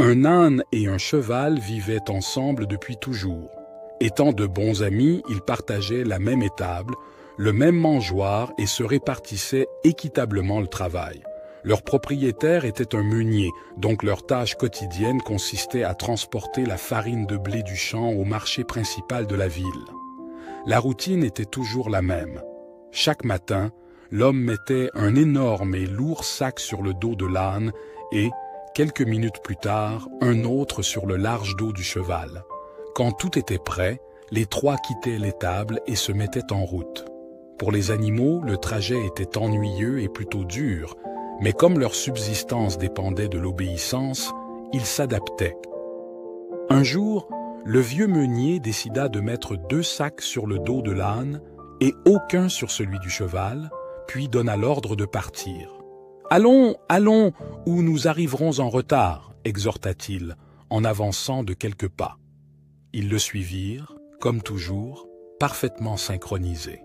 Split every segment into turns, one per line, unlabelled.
Un âne et un cheval vivaient ensemble depuis toujours. Étant de bons amis, ils partageaient la même étable, le même mangeoire et se répartissaient équitablement le travail. Leur propriétaire était un meunier, donc leur tâche quotidienne consistait à transporter la farine de blé du champ au marché principal de la ville. La routine était toujours la même. Chaque matin, l'homme mettait un énorme et lourd sac sur le dos de l'âne et, quelques minutes plus tard, un autre sur le large dos du cheval. Quand tout était prêt, les trois quittaient l'étable et se mettaient en route. Pour les animaux, le trajet était ennuyeux et plutôt dur, mais comme leur subsistance dépendait de l'obéissance, ils s'adaptaient. Un jour, le vieux meunier décida de mettre 2 sacs sur le dos de l'âne et aucun sur celui du cheval, puis donna l'ordre de partir. « Allons, allons, ou nous arriverons en retard », exhorta-t-il, en avançant de quelques pas. Ils le suivirent, comme toujours, parfaitement synchronisés.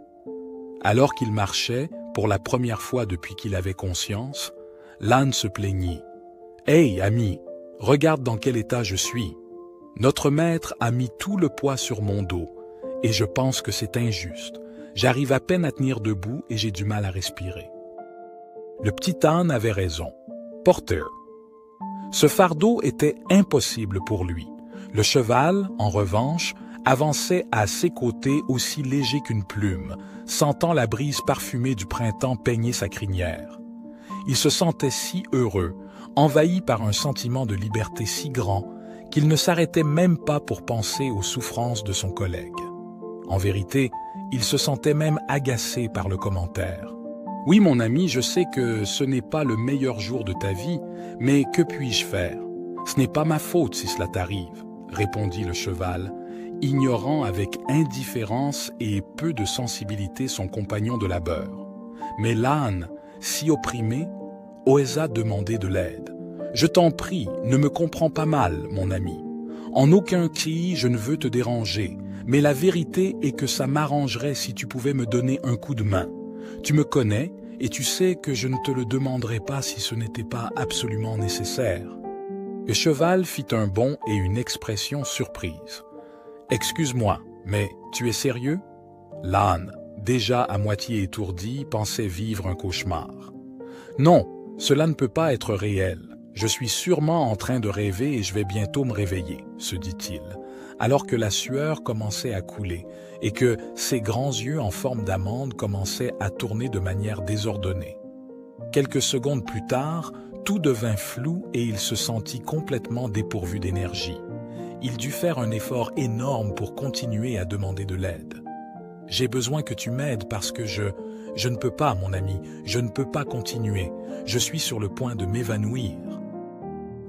Alors qu'il marchait, pour la première fois depuis qu'il avait conscience, l'âne se plaignit. « Hey, ami, regarde dans quel état je suis. Notre maître a mis tout le poids sur mon dos, et je pense que c'est injuste. J'arrive à peine à tenir debout et j'ai du mal à respirer. » Le petit âne avait raison. Porter. Ce fardeau était impossible pour lui. Le cheval, en revanche, avançait à ses côtés aussi léger qu'une plume, sentant la brise parfumée du printemps peigner sa crinière. Il se sentait si heureux, envahi par un sentiment de liberté si grand, qu'il ne s'arrêtait même pas pour penser aux souffrances de son collègue. En vérité, il se sentait même agacé par le commentaire. « Oui, mon ami, je sais que ce n'est pas le meilleur jour de ta vie, mais que puis-je faire? Ce n'est pas ma faute si cela t'arrive, » répondit le cheval, ignorant avec indifférence et peu de sensibilité son compagnon de labeur. Mais l'âne, si opprimé, osa demander de l'aide. « Je t'en prie, ne me comprends pas mal, mon ami. En aucun cri, je ne veux te déranger, mais la vérité est que ça m'arrangerait si tu pouvais me donner un coup de main. Tu me connais et tu sais que je ne te le demanderais pas si ce n'était pas absolument nécessaire. » Le cheval fit un bond et une expression surprise. « Excuse-moi, mais tu es sérieux ?» L'âne, déjà à moitié étourdi, pensait vivre un cauchemar. « Non, cela ne peut pas être réel. Je suis sûrement en train de rêver et je vais bientôt me réveiller, » se dit-il, alors que la sueur commençait à couler et que ses grands yeux en forme d'amande commençaient à tourner de manière désordonnée. Quelques secondes plus tard, tout devint flou et il se sentit complètement dépourvu d'énergie. Il dut faire un effort énorme pour continuer à demander de l'aide. « J'ai besoin que tu m'aides parce que je ne peux pas, mon ami, je ne peux pas continuer. Je suis sur le point de m'évanouir. »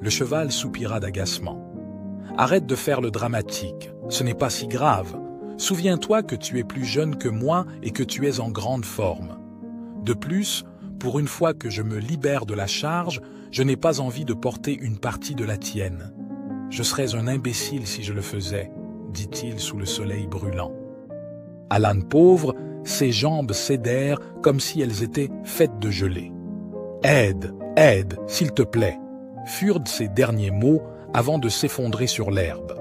Le cheval soupira d'agacement. « Arrête de faire le dramatique, ce n'est pas si grave. Souviens-toi que tu es plus jeune que moi et que tu es en grande forme. De plus, pour une fois que je me libère de la charge, je n'ai pas envie de porter une partie de la tienne. Je serais un imbécile si je le faisais, » dit-il sous le soleil brûlant. À l'âne pauvre, ses jambes cédèrent comme si elles étaient faites de gelée. « Aide, aide, s'il te plaît » furent ses derniers mots avant de s'effondrer sur l'herbe.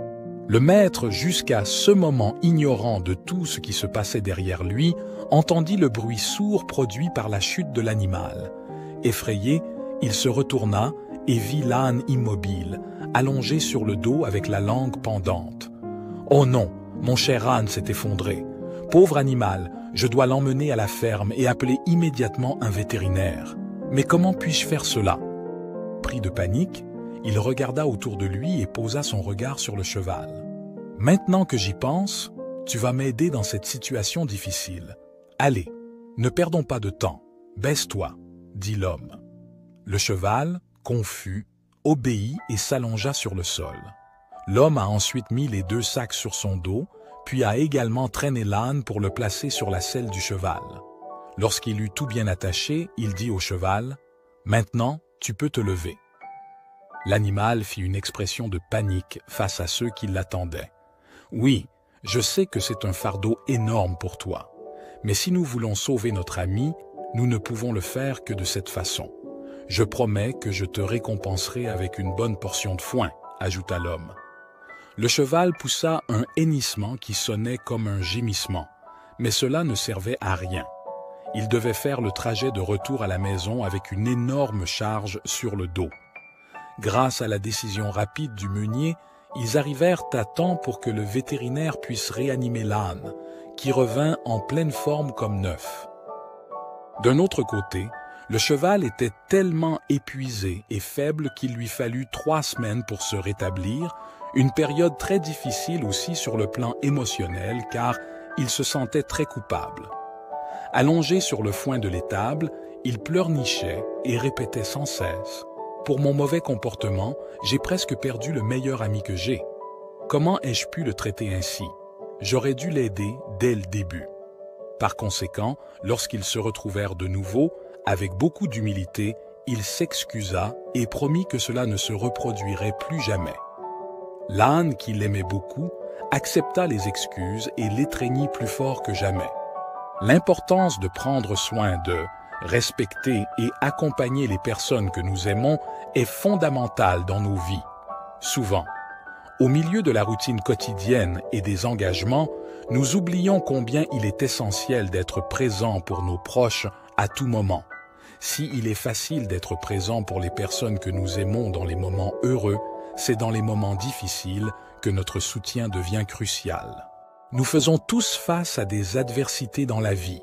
Le maître, jusqu'à ce moment ignorant de tout ce qui se passait derrière lui, entendit le bruit sourd produit par la chute de l'animal. Effrayé, il se retourna et vit l'âne immobile, allongé sur le dos avec la langue pendante. « Oh non, mon cher âne s'est effondré. Pauvre animal, je dois l'emmener à la ferme et appeler immédiatement un vétérinaire. Mais comment puis-je faire cela ?» Pris de panique, il regarda autour de lui et posa son regard sur le cheval. « Maintenant que j'y pense, tu vas m'aider dans cette situation difficile. Allez, ne perdons pas de temps, baisse-toi, » dit l'homme. Le cheval, confus, obéit et s'allongea sur le sol. L'homme a ensuite mis les 2 sacs sur son dos, puis a également traîné l'âne pour le placer sur la selle du cheval. Lorsqu'il eut tout bien attaché, il dit au cheval « Maintenant, tu peux te lever. » L'animal fit une expression de panique face à ceux qui l'attendaient. « Oui, je sais que c'est un fardeau énorme pour toi, mais si nous voulons sauver notre ami, nous ne pouvons le faire que de cette façon. Je promets que je te récompenserai avec une bonne portion de foin, ajouta l'homme. Le cheval poussa un hennissement qui sonnait comme un gémissement, mais cela ne servait à rien. Il devait faire le trajet de retour à la maison avec une énorme charge sur le dos. Grâce à la décision rapide du meunier, ils arrivèrent à temps pour que le vétérinaire puisse réanimer l'âne, qui revint en pleine forme comme neuf. D'un autre côté, le cheval était tellement épuisé et faible qu'il lui fallut 3 semaines pour se rétablir, une période très difficile aussi sur le plan émotionnel car il se sentait très coupable. Allongé sur le foin de l'étable, il pleurnichait et répétait sans cesse « Pour mon mauvais comportement, j'ai presque perdu le meilleur ami que j'ai. Comment ai-je pu le traiter ainsi? J'aurais dû l'aider dès le début. » Par conséquent, lorsqu'ils se retrouvèrent de nouveau, avec beaucoup d'humilité, il s'excusa et promit que cela ne se reproduirait plus jamais. L'âne, qui l'aimait beaucoup, accepta les excuses et l'étreignit plus fort que jamais. L'importance de prendre soin de, respecter et accompagner les personnes que nous aimons est fondamentale dans nos vies. Souvent, au milieu de la routine quotidienne et des engagements, nous oublions combien il est essentiel d'être présent pour nos proches à tout moment. S'il est facile d'être présent pour les personnes que nous aimons dans les moments heureux, c'est dans les moments difficiles que notre soutien devient crucial. Nous faisons tous face à des adversités dans la vie,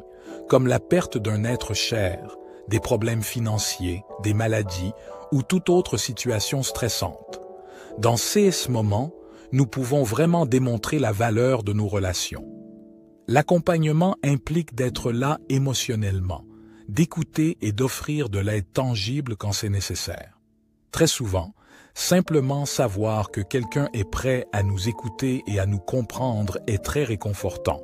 comme la perte d'un être cher, des problèmes financiers, des maladies ou toute autre situation stressante. Dans ces moments, nous pouvons vraiment démontrer la valeur de nos relations. L'accompagnement implique d'être là émotionnellement, d'écouter et d'offrir de l'aide tangible quand c'est nécessaire. Très souvent, simplement savoir que quelqu'un est prêt à nous écouter et à nous comprendre est très réconfortant.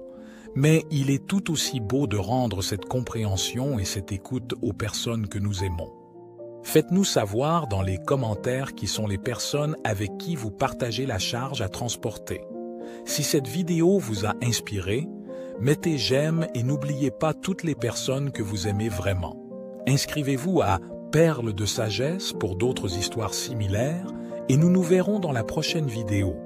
Mais il est tout aussi beau de rendre cette compréhension et cette écoute aux personnes que nous aimons. Faites-nous savoir dans les commentaires qui sont les personnes avec qui vous partagez la charge à transporter. Si cette vidéo vous a inspiré, mettez j'aime et n'oubliez pas toutes les personnes que vous aimez vraiment. Inscrivez-vous à Perles de sagesse pour d'autres histoires similaires et nous nous verrons dans la prochaine vidéo.